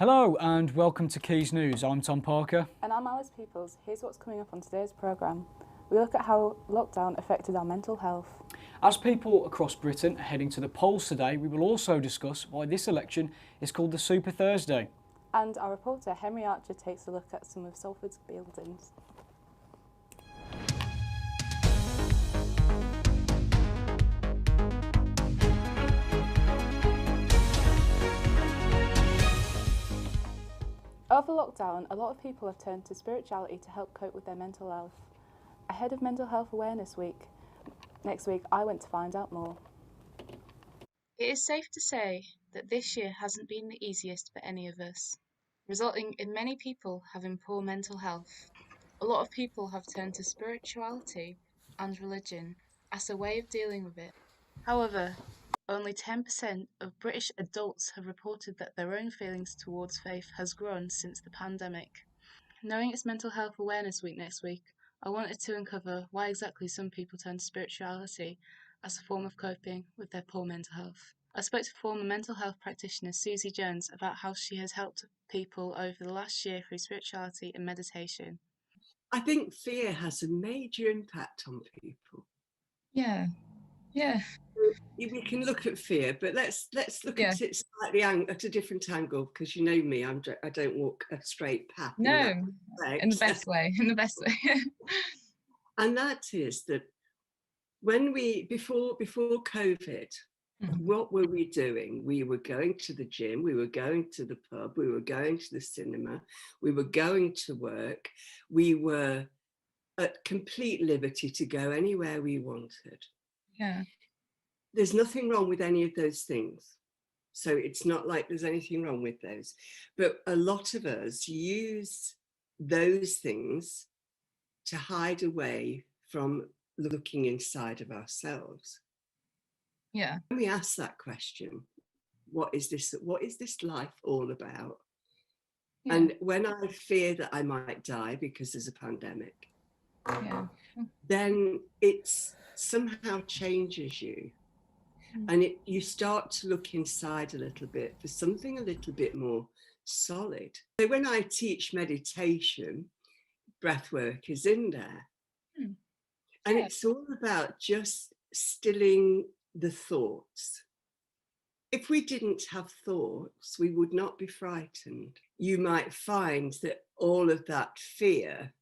Hello and welcome to QuaysNews. I'm Tom Parker. And I'm Alice Peoples. Here's what's coming up on today's programme. We look at how lockdown affected our mental health. As people across Britain are heading to the polls today, we will also discuss why this election is called the Super Thursday. And our reporter Henry Archer takes a look at some of Salford's buildings. Over lockdown, a lot of people have turned to spirituality to help cope with their mental health. Ahead of Mental Health Awareness Week, next week, I went to find out more. It is safe to say that this year hasn't been the easiest for any of us, resulting in many people having poor mental health. A lot of people have turned to spirituality and religion as a way of dealing with it. However, only 10% of British adults have reported that their own feelings towards faith has grown since the pandemic. Knowing it's Mental Health Awareness Week next week, I wanted to uncover why exactly some people turn to spirituality as a form of coping with their poor mental health. I spoke to former mental health practitioner Susie Jones about how she has helped people over the last year through spirituality and meditation. I think fear has a major impact on people. Yeah. We can look at fear, but let's look Yeah. at it slightly at a different angle, because you know me, I don't walk a straight path. No, in the best way, in the best way. And that is that when before COVID, what were we doing? We were going to the gym, we were going to the pub, we were going to the cinema, we were going to work, we were at complete liberty to go anywhere we wanted. Yeah. There's nothing wrong with any of those things. So it's not like there's anything wrong with those. But a lot of us use those things to hide away from looking inside of ourselves. Yeah. When we ask that question, what is this life all about? Yeah. And when I fear that I might die because there's a pandemic, then it somehow changes you. And you start to look inside a little bit for something a little bit more solid. So when I teach meditation, breathwork is in there. And it's all about just stilling the thoughts. If we didn't have thoughts, we would not be frightened. You might find that all of that fear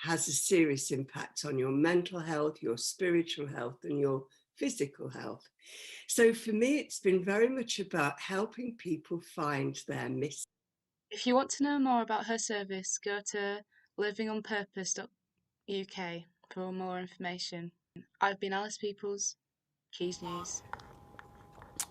has a serious impact on your mental health, your spiritual health, and your physical health. So for me, it's been very much about helping people find their mission. If you want to know more about her service, go to livingonpurpose.uk for more information. I've been Alice Peoples, QuaysNews.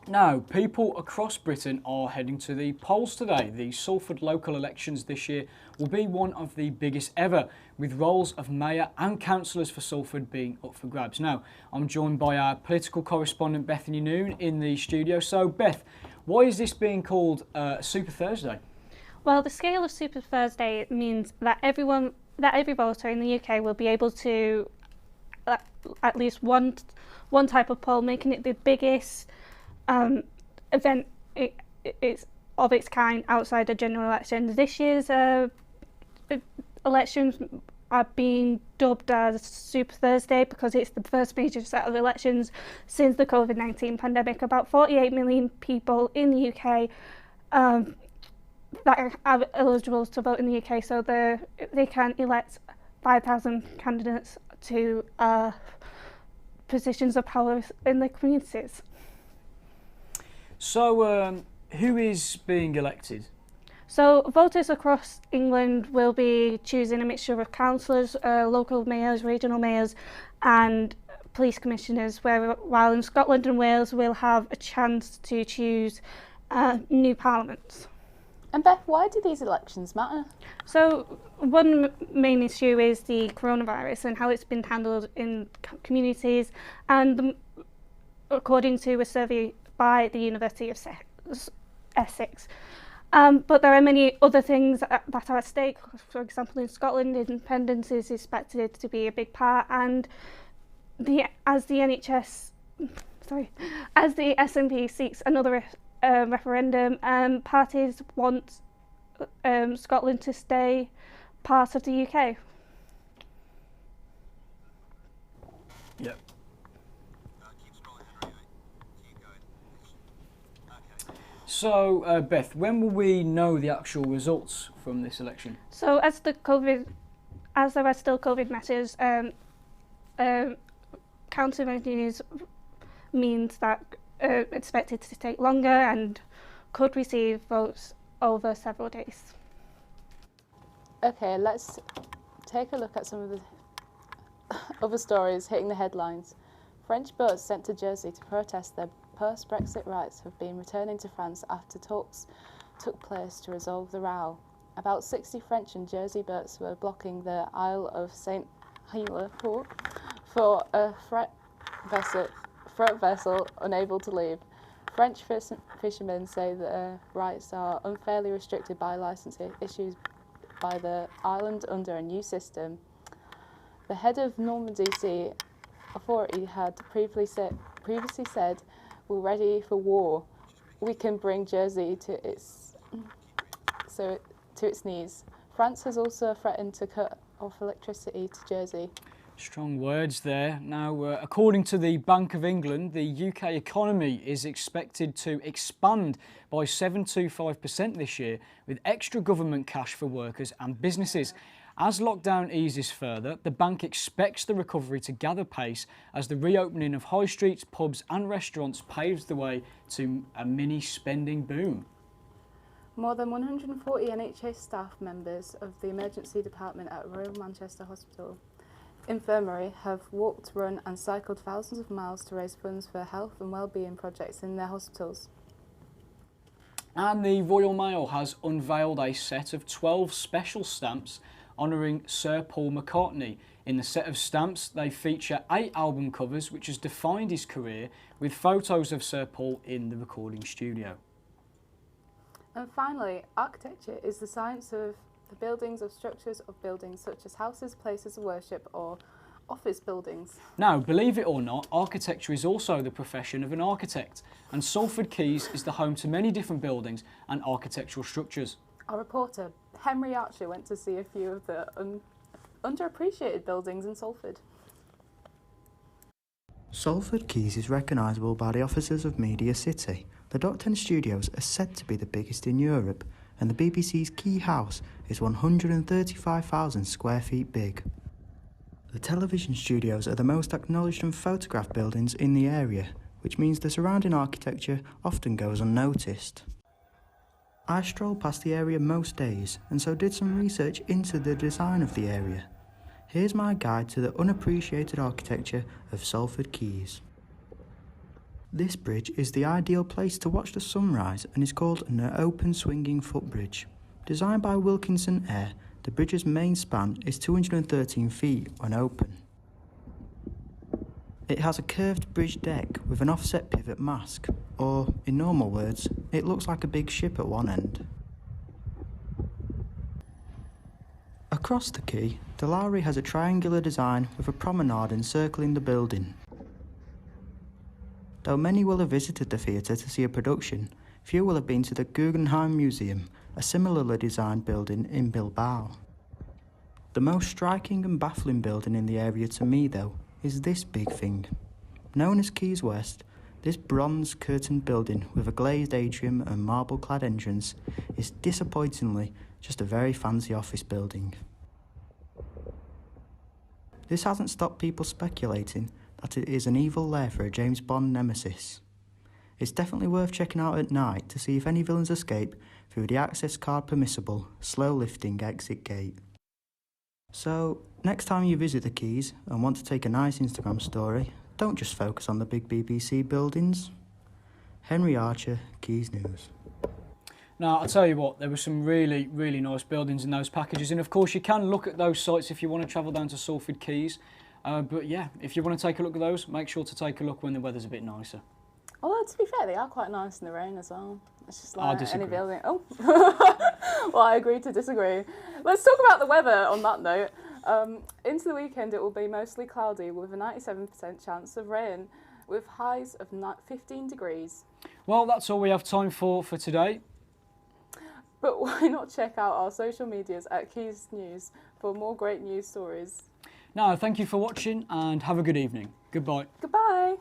Now, people across Britain are heading to the polls today. The Salford local elections this year will be one of the biggest ever, with roles of mayor and councillors for Salford being up for grabs. Now, I'm joined by our political correspondent Bethany Noon in the studio. So, Beth, why is this being called Super Thursday? Well, the scale of Super Thursday means that every voter in the UK will be able to at least one type of poll, making it the biggest event it's of its kind outside a general election. This year's elections are being dubbed as Super Thursday because it's the first major set of elections since the COVID-19 pandemic. About 48 million people in the UK that are eligible to vote in the UK, so they can elect 5,000 candidates to positions of power in their communities. So, who is being elected? So voters across England will be choosing a mixture of councillors, local mayors, regional mayors and police commissioners, while in Scotland and Wales we'll have a chance to choose new parliaments. And Beth, why do these elections matter? So one main issue is the coronavirus and how it's been handled in communities, and according to a survey by the University of Essex. But there are many other things that are at stake. For example, in Scotland, independence is expected to be a big part, and as the SNP seeks another referendum, parties want Scotland to stay part of the UK. Yep. So, Beth, when will we know the actual results from this election? So as there are still COVID measures, counting news means that expected to take longer and could receive votes over several days. Okay, let's take a look at some of the other stories hitting the headlines. French boats sent to Jersey to protest their post-Brexit rights have been returning to France after talks took place to resolve the row. About 60 French and Jersey boats were blocking the Isle of St. Helier port for a freight vessel unable to leave. French fishermen say their rights are unfairly restricted by licenses issued by the island under a new system. The head of Normandy Sea Authority had previously said, "We're ready for war. We can bring Jersey to its knees." France has also threatened to cut off electricity to Jersey. Strong words there. Now, according to the Bank of England, the UK economy is expected to expand by 7.25% this year, with extra government cash for workers and businesses. As lockdown eases further, the bank expects the recovery to gather pace as the reopening of high streets, pubs and restaurants paves the way to a mini spending boom. More than 140 NHS staff members of the emergency department at Royal Manchester Hospital Infirmary have walked, run and cycled thousands of miles to raise funds for health and wellbeing projects in their hospitals. And the Royal Mail has unveiled a set of 12 special stamps honouring Sir Paul McCartney. In the set of stamps, they feature 8 album covers which has defined his career, with photos of Sir Paul in the recording studio. And finally, architecture is the science of the buildings of structures of buildings such as houses, places of worship or office buildings. Now, believe it or not, architecture is also the profession of an architect, and Salford Quays is the home to many different buildings and architectural structures. Our reporter, Henry Archer, went to see a few of the underappreciated buildings in Salford. Salford Quays is recognisable by the officers of Media City. The Dock 10 Studios are said to be the biggest in Europe, and the BBC's Key House is 135,000 square feet big. The television studios are the most acknowledged and photographed buildings in the area, which means the surrounding architecture often goes unnoticed. I stroll past the area most days, and so did some research into the design of the area. Here's my guide to the unappreciated architecture of Salford Quays. This bridge is the ideal place to watch the sunrise and is called an open swinging footbridge. Designed by Wilkinson Eyre, the bridge's main span is 213 feet when open. It has a curved bridge deck with an offset pivot mast, or, in normal words, it looks like a big ship at one end. Across the quay, the Lowry has a triangular design with a promenade encircling the building. Though many will have visited the theatre to see a production, few will have been to the Guggenheim Museum, a similarly designed building in Bilbao. The most striking and baffling building in the area to me, though, is this big thing. Known as Quays West, this bronze curtained building with a glazed atrium and marble-clad entrance is disappointingly just a very fancy office building. This hasn't stopped people speculating that it is an evil lair for a James Bond nemesis. It's definitely worth checking out at night to see if any villains escape through the access card permissible, slow lifting exit gate. So, next time you visit the Quays and want to take a nice Instagram story, don't just focus on the big BBC buildings. Henry Archer, QuaysNews. Now, I'll tell you what, there were some really, really nice buildings in those packages, and of course you can look at those sites if you want to travel down to Salford Quays. But yeah, if you want to take a look at those, make sure to take a look when the weather's a bit nicer. Although, to be fair, they are quite nice in the rain as well. It's just like any building. Oh, well, I agree to disagree. Let's talk about the weather on that note. Into the weekend, it will be mostly cloudy with a 97% chance of rain, with highs of 15 degrees. Well, that's all we have time for today. But why not check out our social medias at QuaysNews for more great news stories. Now, thank you for watching and have a good evening. Goodbye. Goodbye.